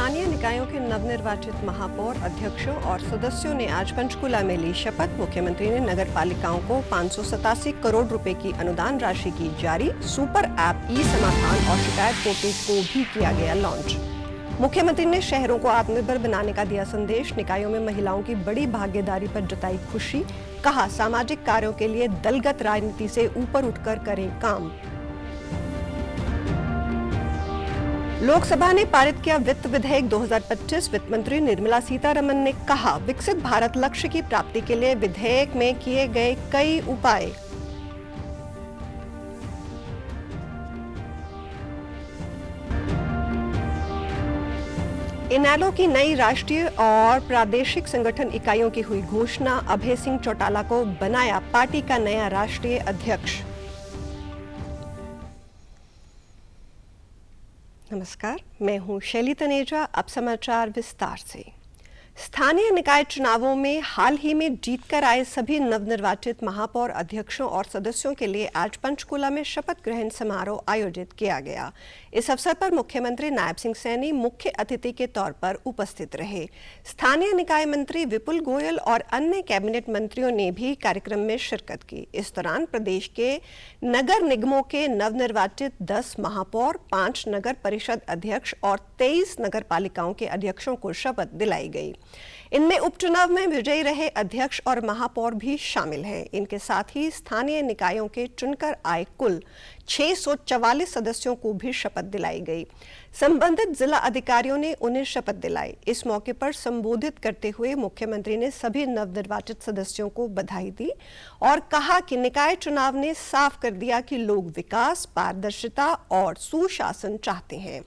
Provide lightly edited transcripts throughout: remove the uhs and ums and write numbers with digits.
स्थानीय निकायों के नवनिर्वाचित महापौर, अध्यक्षों और सदस्यों ने आज पंचकुला में ली शपथ। मुख्यमंत्री ने नगर पालिकाओं को 587 करोड़ रुपए की अनुदान राशि की जारी। सुपर ऐप ई समाधान और शिकायत पोर्टल को भी किया गया लॉन्च। मुख्यमंत्री ने शहरों को आत्मनिर्भर बनाने का दिया संदेश। निकायों में महिलाओं की बड़ी भागीदारी पर जताई खुशी। कहा, सामाजिक कार्यों के लिए दलगत राजनीति से ऊपर उठकर करें काम। लोकसभा ने पारित किया वित्त विधेयक 2025। वित्त मंत्री निर्मला सीतारमण ने कहा, विकसित भारत लक्ष्य की प्राप्ति के लिए विधेयक में किए गए कई उपाय। इनेलो की नई राष्ट्रीय और प्रादेशिक संगठन इकाइयों की हुई घोषणा। अभय सिंह चौटाला को बनाया पार्टी का नया राष्ट्रीय अध्यक्ष। नमस्कार, मैं हूं शैली तनेजा। अब समाचार विस्तार से। स्थानीय निकाय चुनावों में हाल ही में जीतकर आए सभी नवनिर्वाचित महापौर, अध्यक्षों और सदस्यों के लिए आज पंचकुला में शपथ ग्रहण समारोह आयोजित किया गया। इस अवसर पर मुख्यमंत्री नायब सिंह सैनी मुख्य अतिथि के तौर पर उपस्थित रहे। स्थानीय निकाय मंत्री विपुल गोयल और अन्य कैबिनेट मंत्रियों ने भी कार्यक्रम में शिरकत की। इस दौरान प्रदेश के नगर निगमों के नवनिर्वाचित 10 महापौर, 5 नगर परिषद अध्यक्ष और 23 नगर पालिकाओं के अध्यक्षों को शपथ दिलाई गई। इनमें उपचुनाव में विजयी रहे अध्यक्ष और महापौर भी शामिल हैं। इनके साथ ही स्थानीय निकायों के चुनकर आए कुल 644 सदस्यों को भी शपथ दिलाई गई। संबंधित जिला अधिकारियों ने उन्हें शपथ दिलाई। इस मौके पर संबोधित करते हुए मुख्यमंत्री ने सभी नवनिर्वाचित सदस्यों को बधाई दी और कहा कि निकाय चुनाव ने साफ कर दिया कि लोग विकास, पारदर्शिता और सुशासन चाहते हैं।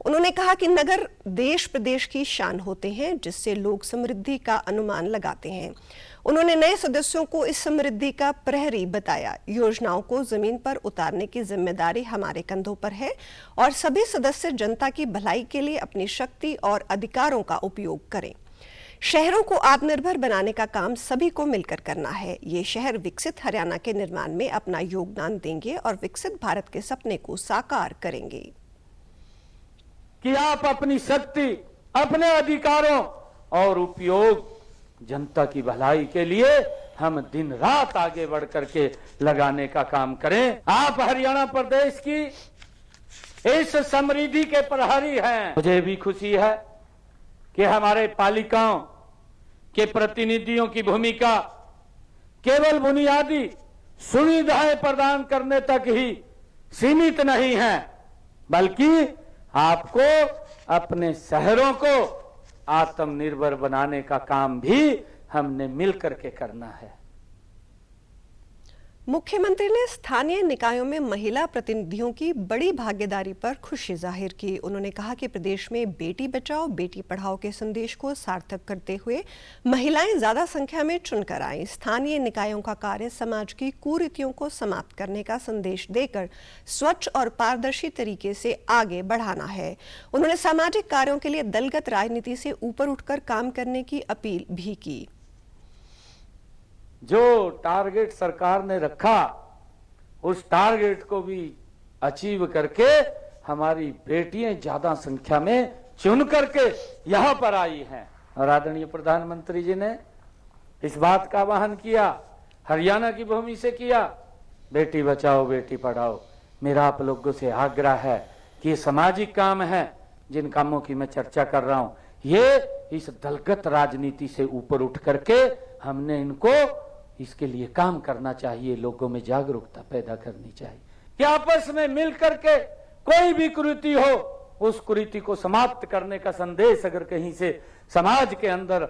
उन्होंने कहा कि नगर देश प्रदेश की शान होते हैं, जिससे लोग समृद्धि का अनुमान लगाते हैं। उन्होंने नए सदस्यों को इस समृद्धि का प्रहरी बताया। योजनाओं को जमीन पर उतारने की जिम्मेदारी हमारे कंधों पर है और सभी सदस्य जनता की भलाई के लिए अपनी शक्ति और अधिकारों का उपयोग करें। शहरों को आत्मनिर्भर बनाने का काम सभी को मिलकर करना है। ये शहर विकसित हरियाणा के निर्माण में अपना योगदान देंगे और विकसित भारत के सपने को साकार करेंगे। कि आप अपनी शक्ति, अपने अधिकारों और उपयोग जनता की भलाई के लिए हम दिन रात आगे बढ़ करके लगाने का काम करें। आप हरियाणा प्रदेश की इस समृद्धि के प्रहरी हैं। मुझे भी खुशी है कि हमारे पालिकाओं के प्रतिनिधियों की भूमिका केवल बुनियादी सुविधाएं प्रदान करने तक ही सीमित नहीं है, बल्कि आपको अपने शहरों को आत्मनिर्भर बनाने का काम भी हमने मिलकर के करना है। मुख्यमंत्री ने स्थानीय निकायों में महिला प्रतिनिधियों की बड़ी भागीदारी पर खुशी जाहिर की। उन्होंने कहा कि प्रदेश में बेटी बचाओ, बेटी पढ़ाओ के संदेश को सार्थक करते हुए महिलाएं ज्यादा संख्या में चुनकर आईं। स्थानीय निकायों का कार्य समाज की कुरीतियों को समाप्त करने का संदेश देकर स्वच्छ और पारदर्शी तरीके से आगे बढ़ाना है। उन्होंने सामाजिक कार्यों के लिए दलगत राजनीति से ऊपर उठकर काम करने की अपील भी की। जो टारगेट सरकार ने रखा, उस टारगेट को भी अचीव करके हमारी बेटियां ज्यादा संख्या में चुन करके यहां पर आई हैं। और आदरणीय प्रधानमंत्री जी ने इस बात का आह्वान किया, हरियाणा की भूमि से किया, बेटी बचाओ बेटी पढ़ाओ। मेरा आप लोगों से आग्रह है कि ये सामाजिक काम है, जिन कामों की मैं चर्चा कर रहा हूं, ये इस दलगत राजनीति से ऊपर उठ करके हमने इनको इसके लिए काम करना चाहिए। लोगों में जागरूकता पैदा करनी चाहिए कि आपस में मिल करके कोई भी कुरीति हो, उस कुरीति को समाप्त करने का संदेश अगर कहीं से समाज के अंदर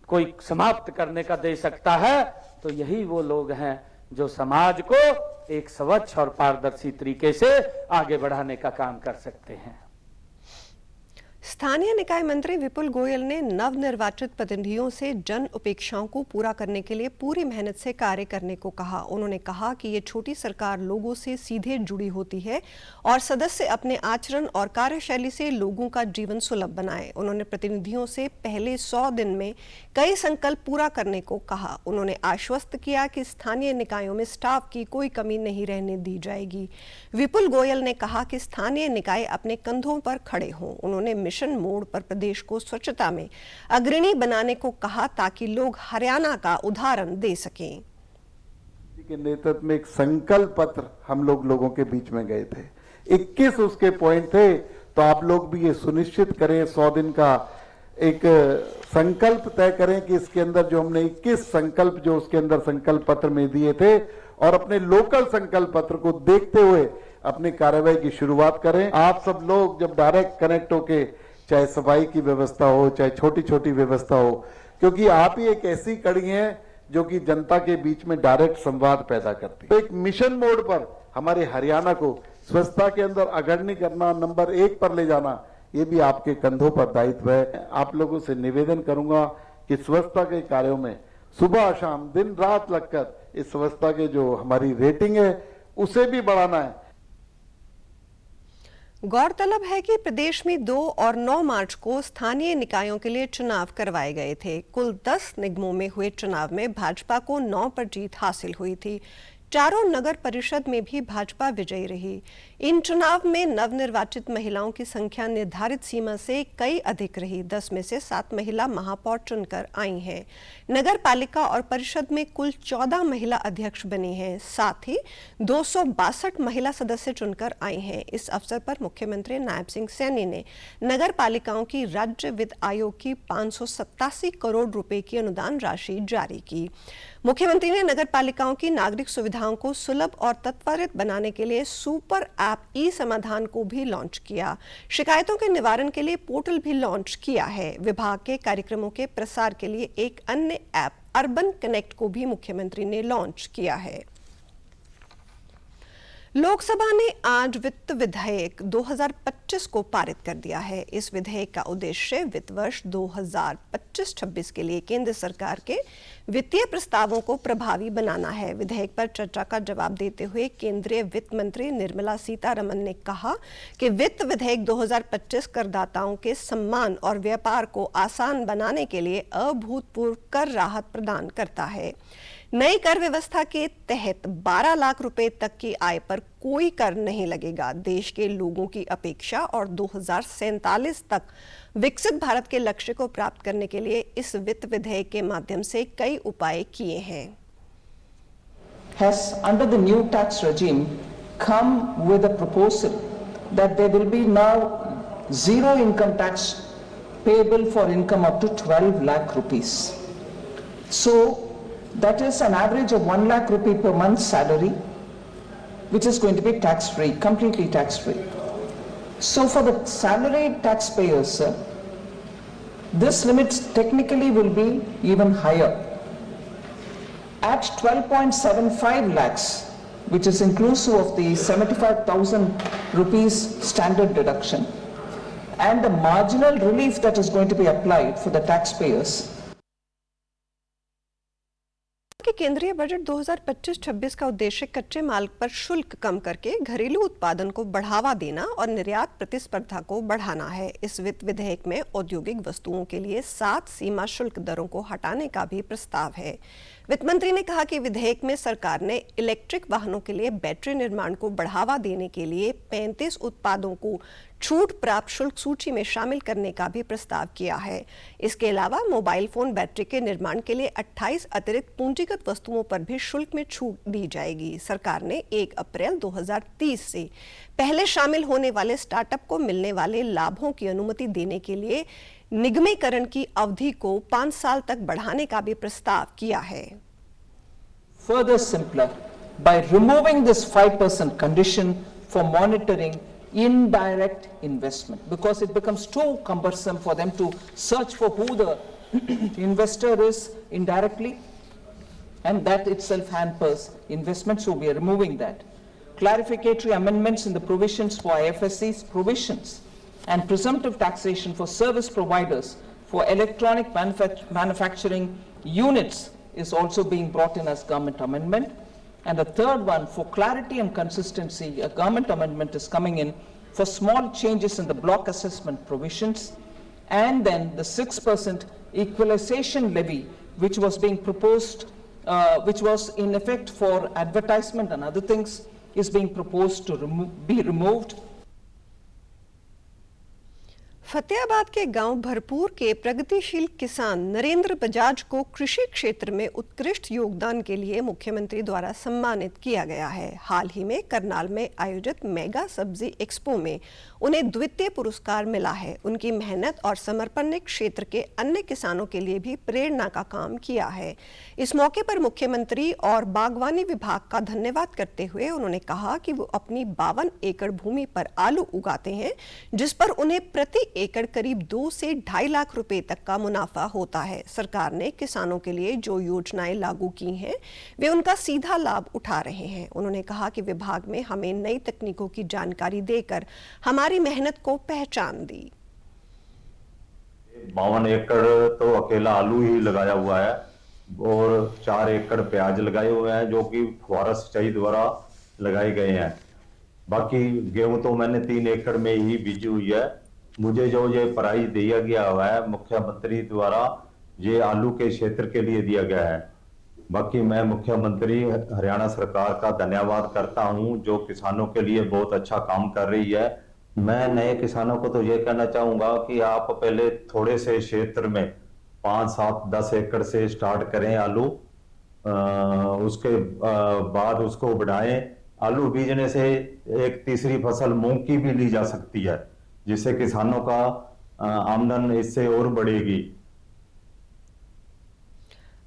कोई समाप्त करने का दे सकता है, तो यही वो लोग हैं जो समाज को एक स्वच्छ और पारदर्शी तरीके से आगे बढ़ाने का काम कर सकते हैं। स्थानीय निकाय मंत्री विपुल गोयल ने नवनिर्वाचित प्रतिनिधियों से जन अपेक्षाओं को पूरा करने के लिए पूरी मेहनत से कार्य करने को कहा। उन्होंने कहा कि ये छोटी सरकार लोगों से सीधे जुड़ी होती है और सदस्य अपने आचरण और कार्यशैली से लोगों का जीवन सुलभ बनाए। उन्होंने प्रतिनिधियों से पहले 100 दिन में कई संकल्प पूरा करने को कहा। उन्होंने आश्वस्त किया कि स्थानीय निकायों में स्टाफ की कोई कमी नहीं रहने दी जाएगी। विपुल गोयल ने कहा कि स्थानीय निकाय अपने कंधों पर खड़े हों। उन्होंने मिशन मिशन मोड पर प्रदेश को स्वच्छता में अग्रणी बनाने को कहा ताकि लोग हरियाणा का उदाहरण दे सकें। के नेतृत्व में एक संकल्प पत्र हम लोगों के बीच में गए थे। 21 उसके पॉइंट थे, तो आप लोग भी ये सुनिश्चित करें 100 दिन का एक संकल्प तय करें कि इसके अंदर जो हमने 21 संकल्प जो उसके अंदर संकल्प पत्र में दिए थे और अपने लोकल संकल्प पत्र को देखते हुए अपनी कार्यवाही की शुरुआत करें। आप सब लोग जब डायरेक्ट कनेक्ट होके, चाहे सफाई की व्यवस्था हो, चाहे छोटी छोटी व्यवस्था हो, क्योंकि आप ही एक ऐसी कड़ी हैं जो कि जनता के बीच में डायरेक्ट संवाद पैदा करती है। तो एक मिशन मोड पर हमारे हरियाणा को स्वच्छता के अंदर अग्रणी करना, नंबर 1 पर ले जाना, ये भी आपके कंधों पर दायित्व है। आप लोगों से निवेदन करूंगा कि स्वच्छता के कार्यों में सुबह शाम दिन रात लगकर इस स्वच्छता के जो हमारी रेटिंग है उसे भी बढ़ाना है। गौरतलब है कि प्रदेश में 2 और 9 मार्च को स्थानीय निकायों के लिए चुनाव करवाए गए थे। कुल 10 निगमों में हुए चुनाव में भाजपा को 9 पर जीत हासिल हुई थी। चारों नगर परिषद में भी भाजपा विजयी रही। इन चुनाव में नवनिर्वाचित महिलाओं की संख्या निर्धारित सीमा से कई अधिक रही। 10 में से 7 महिला महापौर चुनकर आई हैं। नगर पालिका और परिषद में कुल 14 महिला अध्यक्ष बनी हैं। साथ ही 262 महिला सदस्य चुनकर आई हैं। इस अवसर पर मुख्यमंत्री नायब सिंह सैनी ने नगर पालिकाओं की राज्य वित्त आयोग की 587 करोड़ रुपए की अनुदान राशि जारी की। मुख्यमंत्री ने नगर पालिकाओं की नागरिक सुविधाओं को सुलभ और त्वरित बनाने के लिए सुपर ऐप ई समाधान को भी लॉन्च किया। शिकायतों के निवारण के लिए पोर्टल भी लॉन्च किया है। विभाग के कार्यक्रमों के प्रसार के लिए एक अन्य ऐप अर्बन कनेक्ट को भी मुख्यमंत्री ने लॉन्च किया है। लोकसभा ने आज वित्त विधेयक 2025 को पारित कर दिया है। इस विधेयक का उद्देश्य वित्त वर्ष 2025-26 के लिए केंद्र सरकार के वित्तीय प्रस्तावों को प्रभावी बनाना है। विधेयक पर चर्चा का जवाब देते हुए केंद्रीय वित्त मंत्री निर्मला सीतारमण ने कहा कि वित्त विधेयक 2025 करदाताओं के सम्मान और व्यापार को आसान बनाने के लिए अभूतपूर्व कर राहत प्रदान करता है। नई कर व्यवस्था के तहत 12 लाख रुपए तक की आय पर कोई कर नहीं लगेगा। देश के लोगों की अपेक्षा और 2047 तक विकसित भारत के लक्ष्य को प्राप्त करने के लिए इस वित्त विधेयक के माध्यम से कई उपाय किए हैं। Has under the new tax regime come with a proposal that there will be now zero income tax payable for income up to 12 lakh rupees. So that is an average of 1 lakh rupee per month salary, which is going to be tax-free, completely tax-free. So for the salaried taxpayers, this limit technically will be even higher. At 12.75 lakhs, which is inclusive of the 75,000 rupees standard deduction, and the marginal relief that is going to be applied for the taxpayers, कि केंद्रीय budget 2025-26 का उद्देश्य कच्चे माल पर शुल्क कम करके घरेलू उत्पादन को बढ़ावा देना और निर्यात प्रतिस्पर्धा को बढ़ाना है। इस वित्त विधेयक में औद्योगिक वस्तुओं के लिए 7 सीमा शुल्क दरों को हटाने का भी प्रस्ताव है। वित्त मंत्री ने कहा कि विधेयक में सरकार ने इलेक्ट्रिक वाहनों के लिए बैटरी निर्माण को बढ़ावा देने के लिए 35 उत्पादों को छूट प्राप्त शुल्क सूची में शामिल करने का भी प्रस्ताव किया है। इसके अलावा मोबाइल फोन बैटरी के निर्माण के लिए 28 अतिरिक्त पूंजीगत वस्तुओं पर भी शुल्क में छूट दी जाएगी। सरकार ने 1 अप्रैल 2030 से पहले शामिल होने वाले स्टार्टअप को मिलने वाले लाभों की अनुमति देने के लिए निगमीकरण की अवधि को 5 साल तक बढ़ाने का भी प्रस्ताव किया है। Further simpler by removing this 5% condition for monitoring indirect investment, because it becomes too cumbersome for them to search for who the investor is indirectly, and that itself hampers investment, so we are removing that. Clarificatory amendments in the provisions for IFSC's provisions and presumptive taxation for service providers for electronic manufacturing units is also being brought in as government amendment. And the third one, for clarity and consistency, a government amendment is coming in for small changes in the block assessment provisions, and then the 6% equalization levy, which was being proposed, which was in effect for advertisement and other things, is being proposed to be removed. Fatehabad के गांव भरपूर के प्रगतिशील किसान नरेंद्र बजाज को कृषि क्षेत्र में उत्कृष्ट योगदान के लिए मुख्यमंत्री द्वारा सम्मानित किया गया है। हाल ही में करनाल में आयोजित मेगा सब्जी एक्सपो में उन्हें द्वितीय पुरस्कार मिला है। उनकी मेहनत और समर्पण ने क्षेत्र के अन्य किसानों के लिए भी प्रेरणा का काम किया है। इस मौके पर मुख्यमंत्री और बागवानी विभाग का धन्यवाद करते हुए उन्होंने कहा कि वो अपनी 52 एकड़ भूमि पर आलू उगाते हैं, जिस पर उन्हें प्रति एकड़ करीब 2 से 2.5 लाख रुपए तक का मुनाफा होता है। सरकार ने किसानों के लिए जो योजनाएं लागू की हैं, वे उनका सीधा लाभ उठा रहे हैं। उन्होंने कहा कि विभाग में हमें नई तकनीकों की जानकारी देकर हमारी मेहनत को पहचान दी। 52 एकड़ तो अकेला आलू ही लगाया हुआ है और 4 एकड़ प्याज लगाए हुए हैं, जो कि फुहारा सिंचाई द्वारा लगाए गए हैं। बाकी गेहूं तो मैंने 3 एकड़ में ही बीजी हुई है। मुझे जो ये प्राइज दिया गया हुआ है मुख्यमंत्री द्वारा, ये आलू के क्षेत्र के लिए दिया गया है। बाकी मैं मुख्यमंत्री हरियाणा सरकार का धन्यवाद करता हूं, जो किसानों के लिए बहुत अच्छा काम कर रही है। मैं नए किसानों को तो ये कहना चाहूंगा कि आप पहले थोड़े से क्षेत्र में 5, 7, 10 एकड़ से स्टार्ट करें आलू, उसके बाद उसको बढ़ाएं। आलू बीजने से एक तीसरी फसल मूंग की भी ली जा सकती है, जिससे किसानों का आमदन इससे और बढ़ेगी।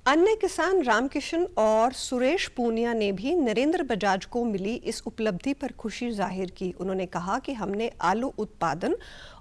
अन्य किसान रामकिशन और सुरेश पूनिया ने भी नरेंद्र बजाज को मिली इस उपलब्धि पर खुशी जाहिर की। उन्होंने कहा कि हमने आलू उत्पादन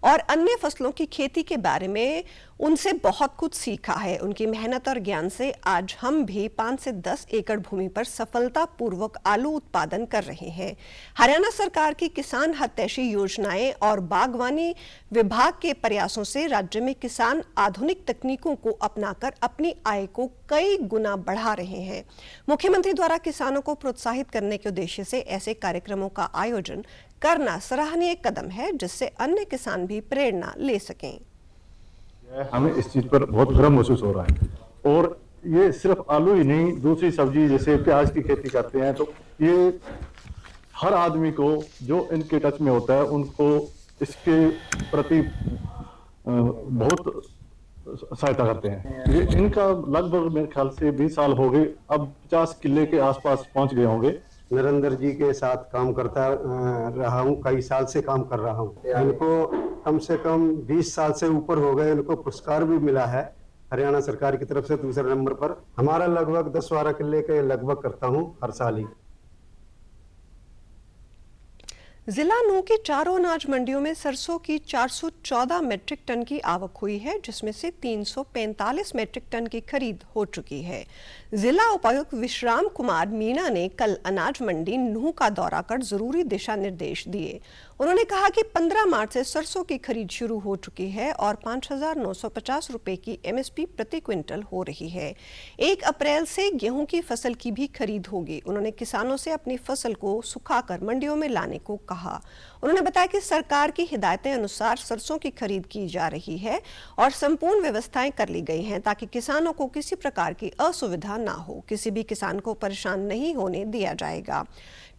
और अन्य फसलों की खेती के बारे में उनसे बहुत कुछ सीखा है। उनकी मेहनत और ज्ञान से आज हम भी 5 से 10 एकड़ भूमि पर सफलतापूर्वक आलू उत्पादन कर रहे हैं। हरियाणा सरकार की किसान हितैषी योजनाएं और बागवानी विभाग के प्रयासों से राज्य में किसान आधुनिक तकनीकों को अपनाकर अपनी आय को कई गुना बढ़ा रहे हैं। मुख्यमंत्री द्वारा किसानों को प्रोत्साहित करने के उद्देश्य से ऐसे कार्यक्रमों का आयोजन करना सराहनीय कदम है, जिससे अन्य किसान भी प्रेरणा ले सकें। हमें इस चीज पर बहुत गर्व महसूस हो रहा है। और ये सिर्फ आलू ही नहीं, दूसरी सब्जी जैसे प्याज की खेती करते हैं, तो ये हर आदमी को जो इनके टच में होता है उनको इसके प्रति बहुत सहायता करते हैं। ये इनका लगभग मेरे ख्याल से 20 साल हो गए, अब 50 किले के आसपास पहुंच गए होंगे। नरेंद्र जी के साथ काम करता रहा हूँ, कई साल से काम कर रहा हूँ। इनको कम से कम 20 साल से ऊपर हो गए। इनको पुरस्कार भी मिला है हरियाणा सरकार की तरफ से दूसरे नंबर पर। हमारा लगभग 10-12 किले के लगभग करता हूँ हर साल ही। जिला नूंह की चारों अनाज मंडियों में सरसों की 414 मैट्रिक टन की आवक हुई है, जिसमें से 345 मैट्रिक टन की खरीद हो चुकी है। जिला उपायुक्त विश्राम कुमार मीणा ने कल अनाज मंडी नूंह का दौरा कर जरूरी दिशा निर्देश दिए। उन्होंने कहा कि 15 मार्च से सरसों की खरीद शुरू हो चुकी है और 5,950 रुपए की एमएसपी प्रति क्विंटल हो रही है। 1 अप्रैल से गेहूं की फसल की भी खरीद होगी। उन्होंने किसानों से अपनी फसल को सुखाकर मंडियों में लाने को कहा। उन्होंने बताया कि सरकार की हिदायतें अनुसार सरसों की खरीद की जा रही है और संपूर्ण व्यवस्थाएं कर ली गई हैं, ताकि किसानों को किसी प्रकार की असुविधा ना हो। किसी भी किसान को परेशान नहीं होने दिया जाएगा।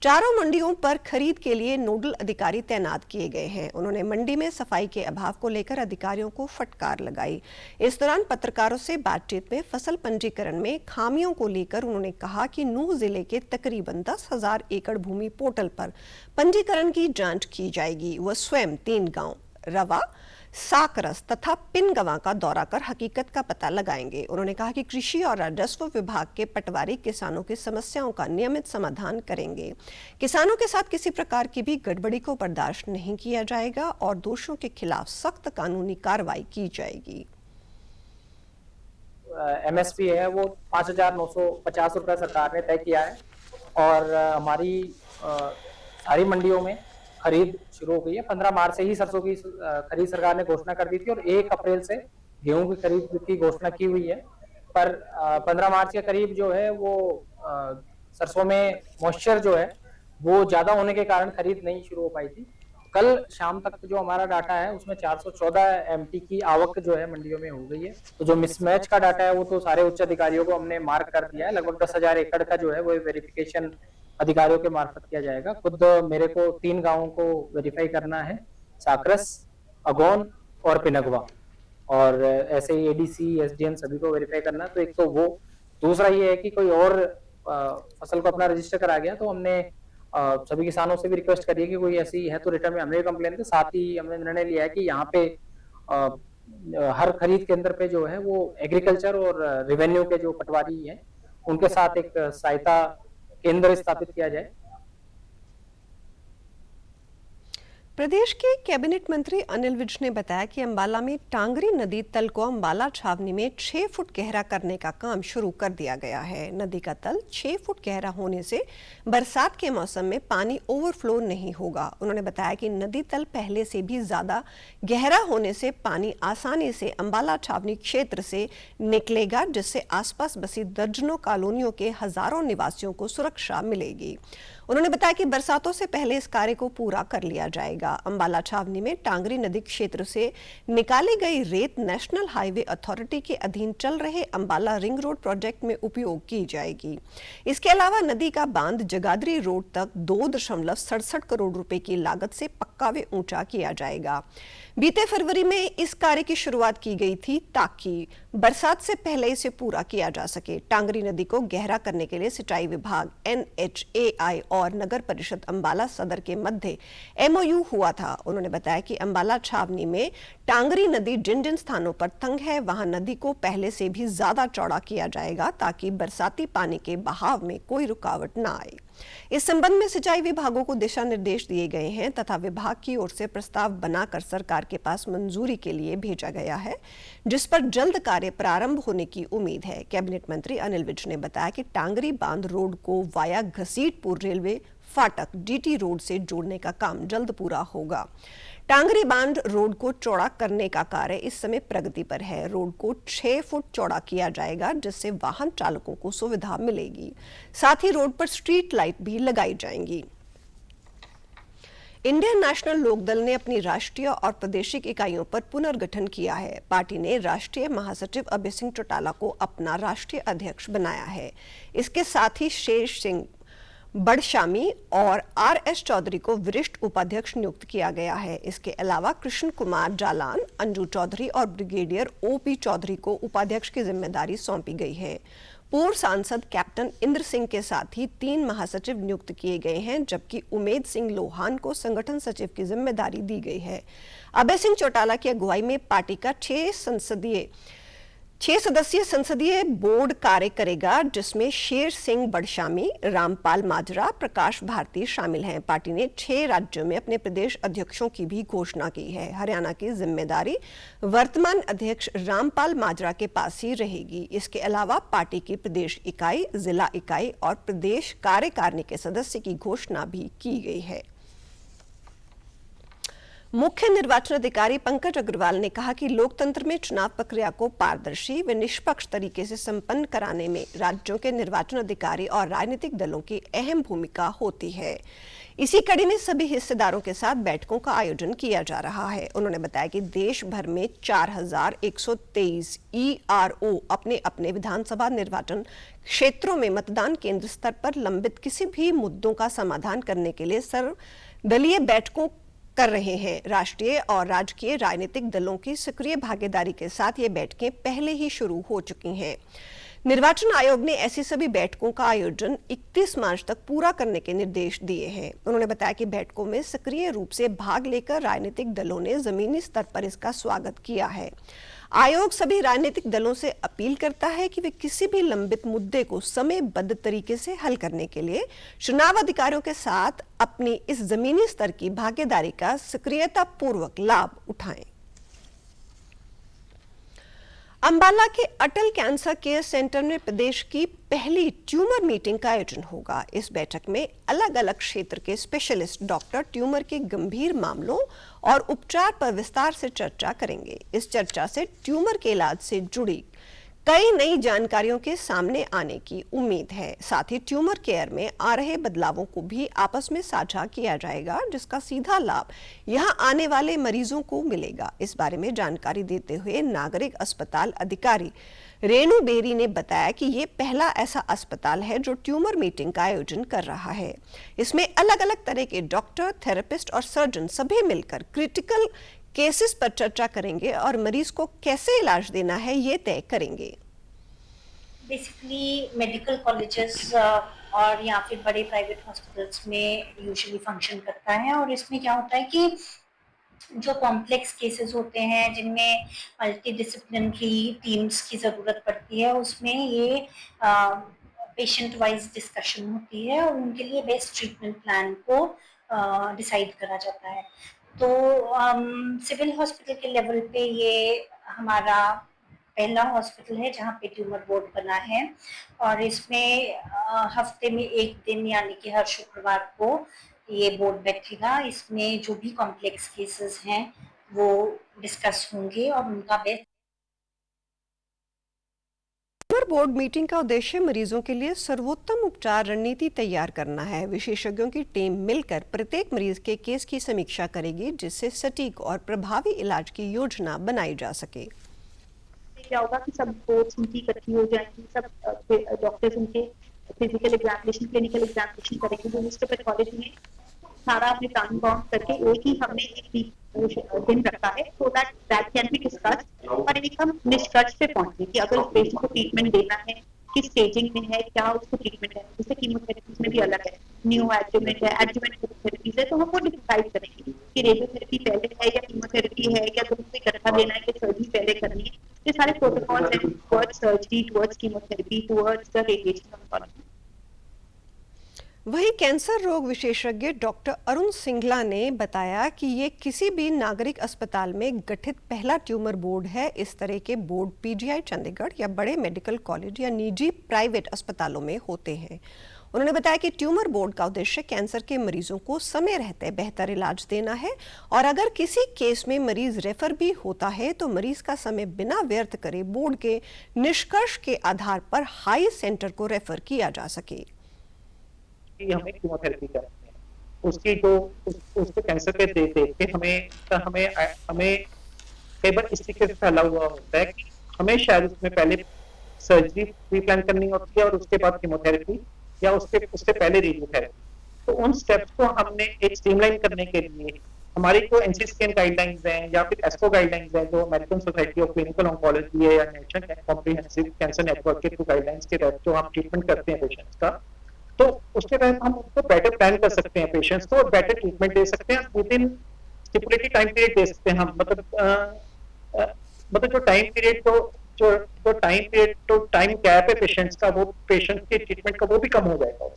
चारों मंडियों पर खरीद के लिए नोडल अधिकारी तैनात किए गए हैं। उन्होंने मंडी में सफाई के अभाव को लेकर अधिकारियों को फटकार लगाई। इस दौरान पत्रकारों से बातचीत में फसल पंजीकरण में खामियों को लेकर उन्होंने कहा कि नूंह जिले के तकरीबन 10,000 एकड़ भूमि पोर्टल पर पंजीकरण की जांच की जाएगी। वह स्वयं 3 गांव रवा, साकरस तथा पिनगवा का दौरा कर हकीकत का पता लगाएंगे। उन्होंने कहा कि कृषि और राजस्व विभाग के पटवारी किसानों की समस्याओं का नियमित समाधान करेंगे। किसानों के साथ किसी प्रकार की भी गड़बड़ी को बर्दाश्त नहीं किया जाएगा और दोषियों के खिलाफ सख्त कानूनी कार्रवाई की जाएगी। एमएसपी है वो 5,950 रुपये सरकार ने तय किया है और हमारी सारी मंडियों में खरीद शुरू हो गई है। 15 मार्च से ही सरसों की खरीद सरकार ने घोषणा कर दी थी और 1 अप्रैल से गेहूं की खरीद की घोषणा की हुई है। पर 15 मार्च के करीब जो है वो सरसों में मॉइस्चर जो है वो ज्यादा होने के कारण खरीद नहीं शुरू हो पाई थी। कल शाम तक जो हमारा डाटा है उसमें 414 एमटी की आवक जो है मंडियों में हो गई है। तो जो मिसमैच का डाटा है वो तो सारे उच्च अधिकारियों को हमने मार्क कर दिया है। लगभग 10,000 एकड़ का जो है वो वेरिफिकेशन अधिकारियों के मार्फत किया जाएगा। खुद मेरे को 3 गांवों को वेरीफाई करना है, साकरस, अगौन और पिनगवा, और ऐसे ही एडीसी, एसडीएम सभी को वेरीफाई करना। तो एक तो वो, दूसरा ये है कि कोई और फसल को अपना रजिस्टर करा गया तो हमने सभी किसानों से भी रिक्वेस्ट करी है कि कोई ऐसी है तो रिटर्न में हमने भी कंप्लेन दी। साथ ही हमने निर्णय लिया है कि यहाँ पे हर खरीद केंद्र पे जो है वो एग्रीकल्चर और रेवेन्यू के जो पटवारी हैं उनके साथ एक सहायता केंद्र स्थापित किया जाए। प्रदेश के कैबिनेट मंत्री अनिल विज ने बताया कि अंबाला में टांगरी नदी तल को अंबाला छावनी में 6 फुट गहरा करने का काम शुरू कर दिया गया है। नदी का तल 6 फुट गहरा होने से बरसात के मौसम में पानी ओवरफ्लो नहीं होगा। उन्होंने बताया कि नदी तल पहले से भी ज्यादा गहरा होने से पानी आसानी से अंबाला छावनी क्षेत्र से निकलेगा, जिससे आसपास बसी दर्जनों कॉलोनियों के हजारों निवासियों को सुरक्षा मिलेगी। उन्होंने बताया कि बरसातों से पहले इस कार्य को पूरा कर लिया जाएगा। अंबाला छावनी में टांगरी नदी क्षेत्र से निकाली गई रेत नेशनल हाईवे अथॉरिटी के अधीन चल रहे अंबाला रिंग रोड प्रोजेक्ट में उपयोग की जाएगी। इसके अलावा नदी का बांध जगाधरी रोड तक 2.67 करोड़ रुपए की लागत से पक्का व ऊंचा किया जाएगा। बीते फरवरी में इस कार्य की शुरुआत की गई थी ताकि बरसात से पहले इसे पूरा किया जा सके। टांगरी नदी को गहरा करने के लिए सिंचाई विभाग, NHAI और नगर परिषद अंबाला सदर के मध्य MOU हुआ था। उन्होंने बताया कि अंबाला छावनी में टांगरी नदी जिन जिन स्थानों पर तंग है वहां नदी को पहले से भी ज्यादा चौड़ा किया जाएगा ताकि बरसाती पानी के बहाव में कोई रुकावट न आए। इस संबंध में सिंचाई विभागों को दिशा निर्देश दिए गए हैं तथा विभाग की ओर से प्रस्ताव बनाकर सरकार के पास मंजूरी के लिए भेजा गया है, जिस पर जल्द कार्य प्रारंभ होने की उम्मीद है। कैबिनेट मंत्री अनिल विज ने बताया कि टांगरी बांध रोड को वाया घसीटपुर रेलवे फाटक DT रोड से जोड़ने का काम जल्द पूरा होगा। टांगरी बांध रोड को चौड़ा करने का कार्य इस समय प्रगति पर है। रोड को 6 फुट चौड़ा किया जाएगा, जिससे वाहन चालकों को सुविधा मिलेगी। साथ ही रोड पर स्ट्रीट लाइट भी लगाई जाएंगी। इंडियन नेशनल लोकदल ने अपनी राष्ट्रीय और प्रादेशिक इकाइयों पर पुनर्गठन किया है। पार्टी ने राष्ट्रीय महासचिव अभय सिंह चौटाला को अपना राष्ट्रीय अध्यक्ष बनाया है। इसके साथ ही शेष सिंह बड़शामी और RS चौधरी को वरिष्ठ उपाध्यक्ष नियुक्त किया गया है। इसके अलावा कृष्ण कुमार जालान, अंजू चौधरी और ब्रिगेडियर OP चौधरी को उपाध्यक्ष की जिम्मेदारी सौंपी गई है। पूर्व सांसद कैप्टन इंद्र सिंह के साथ ही 3 महासचिव नियुक्त किए गए हैं, जबकि उमेद सिंह लोहान को संगठन सचिव की जिम्मेदारी दी गई है। अभय सिंह चौटाला की अगुवाई में पार्टी का 6 सदस्यीय संसदीय बोर्ड कार्य करेगा, जिसमें शेर सिंह बड़शामी, रामपाल माजरा, प्रकाश भारती शामिल हैं। पार्टी ने 6 राज्यों में अपने प्रदेश अध्यक्षों की भी घोषणा की है। हरियाणा की जिम्मेदारी वर्तमान अध्यक्ष रामपाल माजरा के पास ही रहेगी। इसके अलावा पार्टी की प्रदेश इकाई, जिला इकाई और प्रदेश कार्यकारिणी के सदस्य की घोषणा भी की गई है। मुख्य निर्वाचन अधिकारी पंकज अग्रवाल ने कहा कि लोकतंत्र में चुनाव प्रक्रिया को पारदर्शी व निष्पक्ष तरीके से संपन्न कराने में राज्यों के निर्वाचन अधिकारी और राजनीतिक दलों की अहम भूमिका होती है। इसी कड़ी में सभी हिस्सेदारों के साथ बैठकों का आयोजन किया जा रहा है। उन्होंने बताया कि देश भर में 4123 ERO अपने अपने विधानसभा निर्वाचन क्षेत्रों में मतदान केंद्र स्तर पर लंबित किसी भी मुद्दों का समाधान करने के लिए सर्वदलीय बैठकों कर रहे हैं। राष्ट्रीय और राजकीय राजनीतिक दलों की सक्रिय भागीदारी के साथ ये बैठकें पहले ही शुरू हो चुकी हैं। निर्वाचन आयोग ने ऐसी सभी बैठकों का आयोजन 31 मार्च तक पूरा करने के निर्देश दिए हैं। उन्होंने बताया कि बैठकों में सक्रिय रूप से भाग लेकर राजनीतिक दलों ने जमीनी स्तर पर इसका स्वागत किया है। आयोग सभी राजनीतिक दलों से अपील करता है कि वे किसी भी लंबित मुद्दे को समयबद्ध तरीके से हल करने के लिए चुनाव अधिकारियों के साथ अपनी इस जमीनी स्तर की भागीदारी का सक्रियतापूर्वक लाभ उठाएं। अंबाला के अटल कैंसर केयर सेंटर में प्रदेश की पहली ट्यूमर मीटिंग का आयोजन होगा। इस बैठक में अलग अलग क्षेत्र के स्पेशलिस्ट डॉक्टर ट्यूमर के गंभीर मामलों और उपचार पर विस्तार से चर्चा करेंगे। इस चर्चा से ट्यूमर के इलाज से जुड़ी कई नई जानकारियों के सामने आने की उम्मीद है। साथ ही ट्यूमर केयर में आ रहे बदलावों को भी आपस में साझा किया जाएगा, जिसका सीधा लाभ यहां आने वाले मरीजों को मिलेगा। इस बारे में जानकारी देते हुए नागरिक अस्पताल अधिकारी रेणु बेरी ने बताया कि ये पहला ऐसा अस्पताल है जो ट्यूमर मीटिंग का आयोजन कर रहा है। इसमें अलग अलग तरह के डॉक्टर, थेरेपिस्ट और सर्जन सभी मिलकर क्रिटिकल केसेस पर चर्चा करेंगे और मरीज को कैसे इलाज देना है ये तय करेंगे। बेसिकली मेडिकल कॉलेजेस और या फिर बड़े प्राइवेट हॉस्पिटल्स में यूजुअली फंक्शन करता है, और इसमें क्या होता है कि जो कॉम्प्लेक्स केसेस होते हैं जिनमें मल्टी डिसिप्लिनरी टीम्स की ज़रूरत पड़ती है, उसमें ये पेशेंट वाइज डिस्कशन होती है और उनके लिए बेस्ट ट्रीटमेंट प्लान को डिसाइड करा जाता है। तो सिविल हॉस्पिटल के लेवल पे ये हमारा पहला हॉस्पिटल है जहाँ पे ट्यूमर बोर्ड बना है, और इसमें हफ्ते में एक दिन यानी कि हर शुक्रवार को ये बोर्ड बैठेगा। इसमें जो भी कॉम्प्लेक्स केसेस हैं वो डिस्कस होंगे और उनका बेस्ट। ट्यूमर बोर्ड मीटिंग का उद्देश्य मरीजों के लिए सर्वोत्तम उपचार रणनीति तैयार करना है। विशेषज्ञों की टीम मिलकर प्रत्येक मरीज के केस की समीक्षा करेगी, जिससे सटीक और प्रभावी इलाज की योजना बनाई जा सके। क्या होगा कि सब रिपोर्ट्स उनकी इकट्ठी हो जाएंगी, सब डॉक्टर्स उनके फिजिकल एग्जामिनेशन, क्लिनिकल एग्जामिनेशन करेंगे। जो मिस्टर पैथोलॉजी में सारा अपने टाइम बाउंड करके एक ही हमने एक दिन रखा है, so that can be discussed और एक हम निष्कर्ष पे पहुंचे कि अगर उस पेशेंट को ट्रीटमेंट देना है, किस स्टेजिंग में है, क्या उसको ट्रीटमेंट है। जैसे कीमोथेरेपीज में भी अलग है, न्यू एडजुवेंट है, एडजुवेंट थेरेपीज है, तो हम वो डिसाइड करेंगे कि रेडियोथेरेपी पहले है या कीमोथेरेपी है, या दोनों को इकट्ठा देना है, या सर्जरी पहले करनी है। ये सारे प्रोटोकॉल्स हैं towards surgery, towards chemotherapy, towards the radiation oncology. वहीं कैंसर रोग विशेषज्ञ डॉक्टर अरुण सिंघला ने बताया कि ये किसी भी नागरिक अस्पताल में गठित पहला ट्यूमर बोर्ड है। इस तरह के बोर्ड पीजीआई चंडीगढ़ या बड़े मेडिकल कॉलेज या निजी प्राइवेट अस्पतालों में होते हैं। उन्होंने बताया कि ट्यूमर बोर्ड का उद्देश्य कैंसर के मरीजों को समय रहते बेहतर इलाज देना है, और अगर किसी केस में मरीज रेफर भी होता है तो मरीज का समय बिना व्यर्थ करे बोर्ड के निष्कर्ष के आधार पर हाई सेंटर को रेफर किया जा सके। हमें कीमोथेरेपी करनी है, उसकी जो उसको कैंसर पे देते हमें कई बार इस तरीके से फैला हुआ होता है कि हमें शायद उसमें पहले सर्जरी प्री प्लान करनी होती है और उसके बाद कीमोथेरेपी या उससे पहले रेडियोथेरेपी। तो उन स्टेप्स को हमने एक स्ट्रीमलाइन करने के लिए हमारी जो NCCN गाइडलाइंस हैं या फिर ESCO गाइडलाइंस हैं, जो American society of clinical oncology है या नेशनल कॉम्प्रिहेंसिव कैंसर नेटवर्क के गाइडलाइंस के तहत जो हम ट्रीटमेंट करते हैं पेशेंट्स का, तो उसके तहत हम उनको बेटर प्लान कर सकते हैं पेशेंट्स को और बेटर ट्रीटमेंट दे सकते हैं, within stipulated time period दे सकते हैं हम। मतलब जो टाइम पीरियड तो टाइम गैप है पेशेंट्स का, वो पेशेंट के ट्रीटमेंट का वो भी कम हो जाएगा।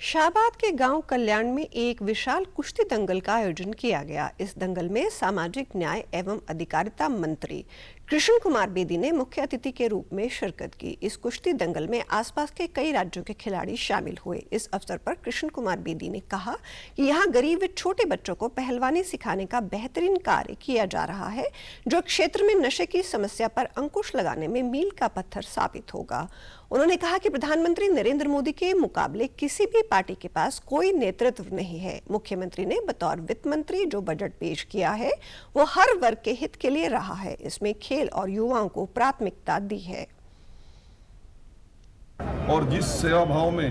शाहबाद के गांव कल्याण में एक विशाल कुश्ती दंगल का आयोजन किया गया। इस दंगल में सामाजिक न्याय एवं अधिकारिता मंत्री कृष्ण कुमार बेदी ने मुख्य अतिथि के रूप में शिरकत की। इस कुश्ती दंगल में आसपास के कई राज्यों के खिलाड़ी शामिल हुए। इस अवसर पर कृष्ण कुमार बेदी ने कहा कि यहाँ गरीब व छोटे बच्चों को पहलवानी सिखाने का बेहतरीन कार्य किया जा रहा है, जो क्षेत्र में नशे की समस्या पर अंकुश लगाने में मील का पत्थर साबित होगा। उन्होंने कहा कि प्रधानमंत्री नरेंद्र मोदी के मुकाबले किसी भी पार्टी के पास कोई नेतृत्व नहीं है। मुख्यमंत्री ने बतौर वित्त मंत्री जो बजट पेश किया है वो हर वर्ग के हित के लिए रहा है। इसमें खेल और युवाओं को प्राथमिकता दी है। और जिस सेवा भाव में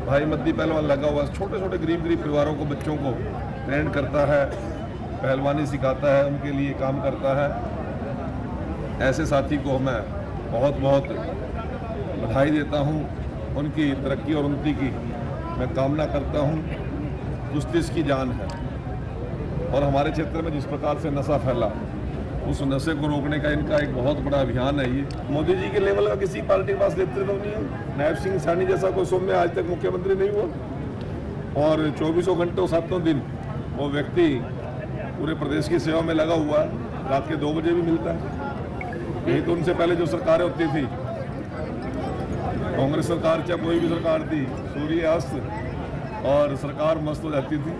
भाई मद्दी पहलवान लगा हुआ, छोटे छोटे गरीब परिवारों को, बच्चों को ट्रेन करता है, पहलवानी सिखाता है, उनके लिए काम करता है, ऐसे साथी को मैं बहुत बहुत बधाई देता हूं। उनकी तरक्की और उन्नति की मैं कामना करता हूं। कुश्ती की जान है और हमारे क्षेत्र में जिस प्रकार से नशा फैला, उस नशे को रोकने का इनका एक बहुत बड़ा अभियान है। ये मोदी जी के लेवल का किसी पार्टी के पास नेतृत्व नहीं है। नायब सिंह सैनी जैसा कोई सौम्य आज तक मुख्यमंत्री नहीं हुआ, और 24 घंटों 7 दिन वो व्यक्ति पूरे प्रदेश की सेवा में लगा हुआ है। रात के 2 बजे भी मिलता है। यही तो उनसे पहले जो सरकारें होती थी, कांग्रेस सरकार चाहे कोई भी सरकार थी, सूर्य अस्त और सरकार मस्त हो जाती थी।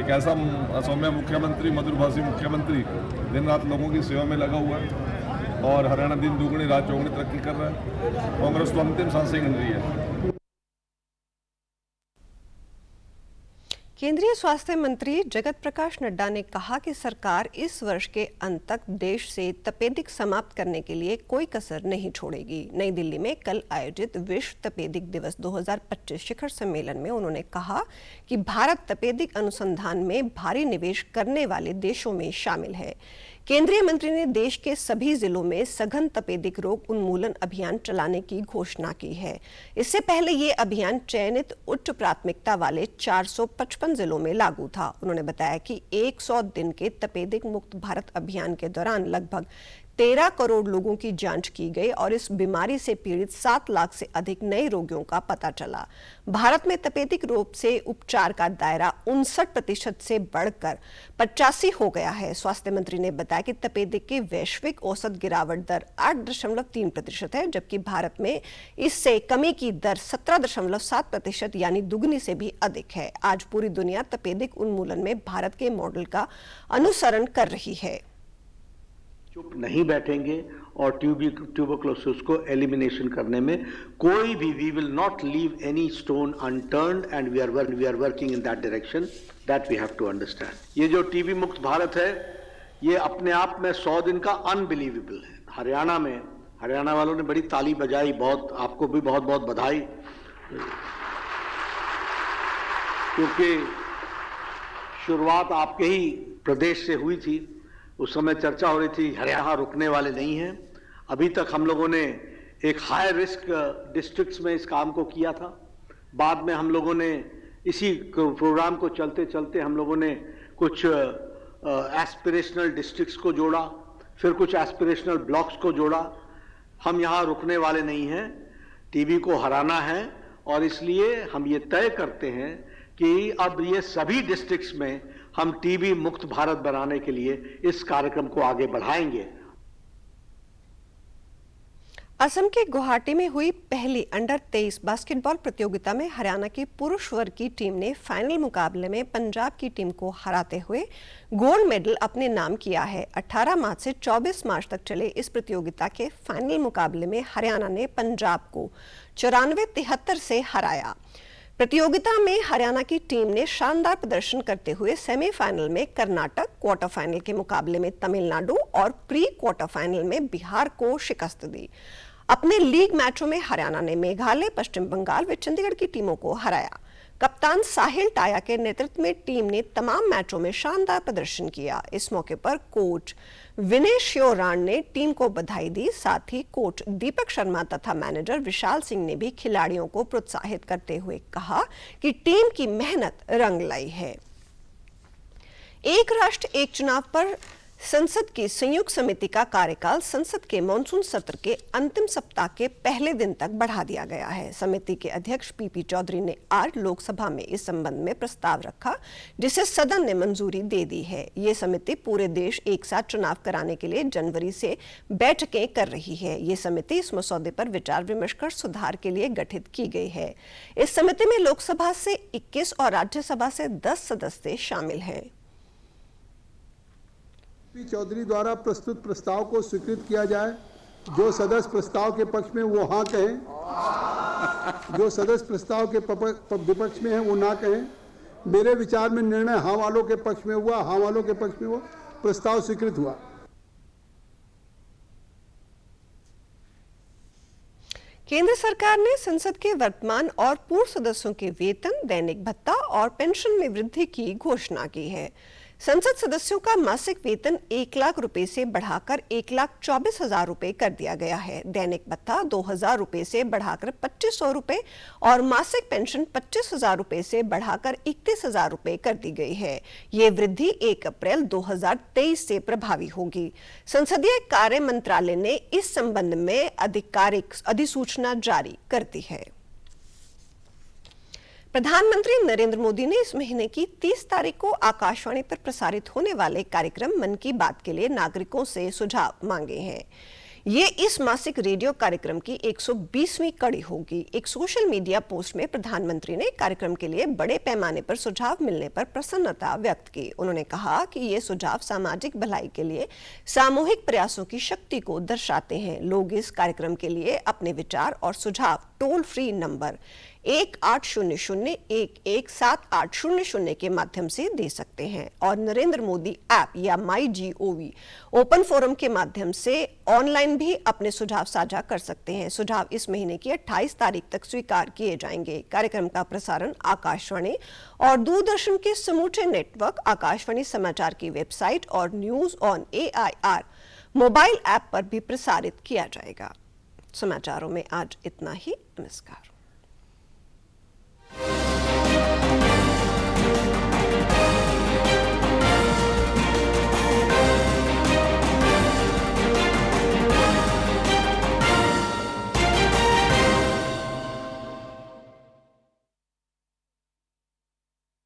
एक ऐसा सौम्य मुख्यमंत्री, मधुरभाषी मुख्यमंत्री दिन रात लोगों की सेवा में लगा हुआ है, और हरियाणा दिन दुगनी रात चौगुनी तरक्की कर रहा है। कांग्रेस तो अंतिम सांसें गिन रही है। केंद्रीय स्वास्थ्य मंत्री जगत प्रकाश नड्डा ने कहा कि सरकार इस वर्ष के अंत तक देश से तपेदिक समाप्त करने के लिए कोई कसर नहीं छोड़ेगी। नई दिल्ली में कल आयोजित विश्व तपेदिक दिवस 2025 शिखर सम्मेलन में उन्होंने कहा कि भारत तपेदिक अनुसंधान में भारी निवेश करने वाले देशों में शामिल है। केंद्रीय मंत्री ने देश के सभी जिलों में सघन तपेदिक रोग उन्मूलन अभियान चलाने की घोषणा की है। इससे पहले ये अभियान चयनित उच्च प्राथमिकता वाले 455 जिलों में लागू था। उन्होंने बताया कि 100 दिन के तपेदिक मुक्त भारत अभियान के दौरान लगभग 13 करोड़ लोगों की जांच की गई और इस बीमारी से पीड़ित 7 लाख से अधिक नए रोगियों का पता चला। भारत में तपेदिक रोग से उपचार का दायरा 59% से बढ़कर 85 हो गया है। स्वास्थ्य मंत्री ने बताया कि तपेदिक की वैश्विक औसत गिरावट दर 8.3% है, जबकि भारत में इससे कमी की दर 17.7% यानी दुगनी से भी अधिक है। आज पूरी दुनिया तपेदिक उन्मूलन में भारत के मॉडल का अनुसरण कर रही है। चुप नहीं बैठेंगे और ट्यूबरकुलोसिस को एलिमिनेशन करने में कोई भी we will not leave any stone unturned and we are working in that direction. That we have to understand. ये जो टीबी मुक्त भारत है, ये अपने आप में 100 दिन का अनबिलीवेबल है। हरियाणा वालों ने बड़ी ताली बजाई, बहुत आपको भी बहुत बहुत बधाई, क्योंकि शुरुआत आपके ही प्रदेश से हुई थी। उस समय चर्चा हो रही थी हरियाणा रुकने वाले नहीं हैं। अभी तक हम लोगों ने एक हाई रिस्क डिस्ट्रिक्ट्स में इस काम को किया था। बाद में हम लोगों ने इसी प्रोग्राम को चलते चलते हम लोगों ने कुछ एस्पिरेशनल डिस्ट्रिक्ट्स को जोड़ा, फिर कुछ एस्पिरेशनल ब्लॉक्स को जोड़ा। हम यहाँ रुकने वाले नहीं हैं, टीबी को हराना है और इसलिए हम ये तय करते हैं कि अब ये सभी डिस्ट्रिक्ट्स में हम टीबी मुक्त भारत बनाने के लिए इस कार्यक्रम को आगे बढ़ाएंगे। असम के गुवाहाटी में हुई पहली अंडर 23 बास्केटबॉल प्रतियोगिता में हरियाणा की पुरुष वर्ग की टीम ने फाइनल मुकाबले में पंजाब की टीम को हराते हुए गोल्ड मेडल अपने नाम किया है। 18 मार्च से 24 मार्च तक चले इस प्रतियोगिता के फाइनल मुकाबले में हरियाणा ने पंजाब को 94-73 से हराया। प्रतियोगिता में हरियाणा की टीम ने शानदार प्रदर्शन करते हुए सेमीफाइनल में कर्नाटक, क्वार्टर फाइनल के मुकाबले में तमिलनाडु और प्री क्वार्टर फाइनल में बिहार को शिकस्त दी। अपने लीग मैचों में हरियाणा ने मेघालय, पश्चिम बंगाल व चंडीगढ़ की टीमों को हराया। कप्तान साहिल टाया के नेतृत्व में टीम ने तमाम मैचों में शानदार प्रदर्शन किया। इस मौके पर कोच विनय श्योराण ने टीम को बधाई दी। साथ ही कोच दीपक शर्मा तथा मैनेजर विशाल सिंह ने भी खिलाड़ियों को प्रोत्साहित करते हुए कहा कि टीम की मेहनत रंग लाई है। एक राष्ट्र एक चुनाव पर संसद की संयुक्त समिति का कार्यकाल संसद के मॉनसून सत्र के अंतिम सप्ताह के पहले दिन तक बढ़ा दिया गया है। समिति के अध्यक्ष पीपी चौधरी ने आज लोकसभा में इस संबंध में प्रस्ताव रखा, जिसे सदन ने मंजूरी दे दी है। ये समिति पूरे देश एक साथ चुनाव कराने के लिए जनवरी से बैठकें कर रही है। ये समिति इस मसौदे पर विचार विमर्श कर सुधार के लिए गठित की गई है। इस समिति में लोकसभा से 21 और राज्यसभा से 10 सदस्य शामिल हैं। पी चौधरी द्वारा प्रस्तुत प्रस्ताव को स्वीकृत किया जाए। जो सदस्य प्रस्ताव के पक्ष में वो हाँ कहें, जो सदस्य प्रस्ताव के विपक्ष में है वो ना कहें। मेरे विचार में निर्णय हाँ वालों के पक्ष में हुआ, हाँ वालों के पक्ष में हुआ, प्रस्ताव स्वीकृत हुआ। केंद्र सरकार ने संसद के वर्तमान और पूर्व सदस्यों के वेतन, दैनिक भत्ता और पेंशन में वृद्धि की घोषणा की है। संसद सदस्यों का मासिक वेतन 1 लाख रुपए से बढ़ाकर 1,24,000 रुपए कर दिया गया है। दैनिक भत्ता 2,000 रुपए से बढ़ाकर 2,500 रुपए और मासिक पेंशन 25,000 रुपए से बढ़ाकर 31,000 रुपए कर दी गई है। ये वृद्धि 1 अप्रैल 2023 से प्रभावी होगी। संसदीय कार्य मंत्रालय ने इस संबंध में आधिकारिक अधिसूचना जारी कर दी है। प्रधानमंत्री नरेंद्र मोदी ने इस महीने की 30 तारीख को आकाशवाणी पर प्रसारित होने वाले कार्यक्रम मन की बात के लिए नागरिकों से सुझाव मांगे हैं। ये इस मासिक रेडियो कार्यक्रम की 120वीं कड़ी होगी। एक सोशल मीडिया पोस्ट में प्रधानमंत्री ने कार्यक्रम के लिए बड़े पैमाने पर सुझाव मिलने पर प्रसन्नता व्यक्त की। उन्होंने कहा कि ये सुझाव सामाजिक भलाई के लिए सामूहिक प्रयासों की शक्ति को दर्शाते हैं। लोग इस कार्यक्रम के लिए अपने विचार और सुझाव टोल फ्री नंबर 1800-117800 के माध्यम से दे सकते हैं और नरेंद्र मोदी ऐप या MyGov ओपन फोरम के माध्यम से ऑनलाइन भी अपने सुझाव साझा कर सकते हैं। सुझाव इस महीने की 28 तारीख तक स्वीकार किए जाएंगे। कार्यक्रम का प्रसारण आकाशवाणी और दूरदर्शन के समूचे नेटवर्क, आकाशवाणी समाचार की वेबसाइट और news on AIR mobile app पर भी प्रसारित किया जाएगा। समाचारों में आज इतना ही। नमस्कार।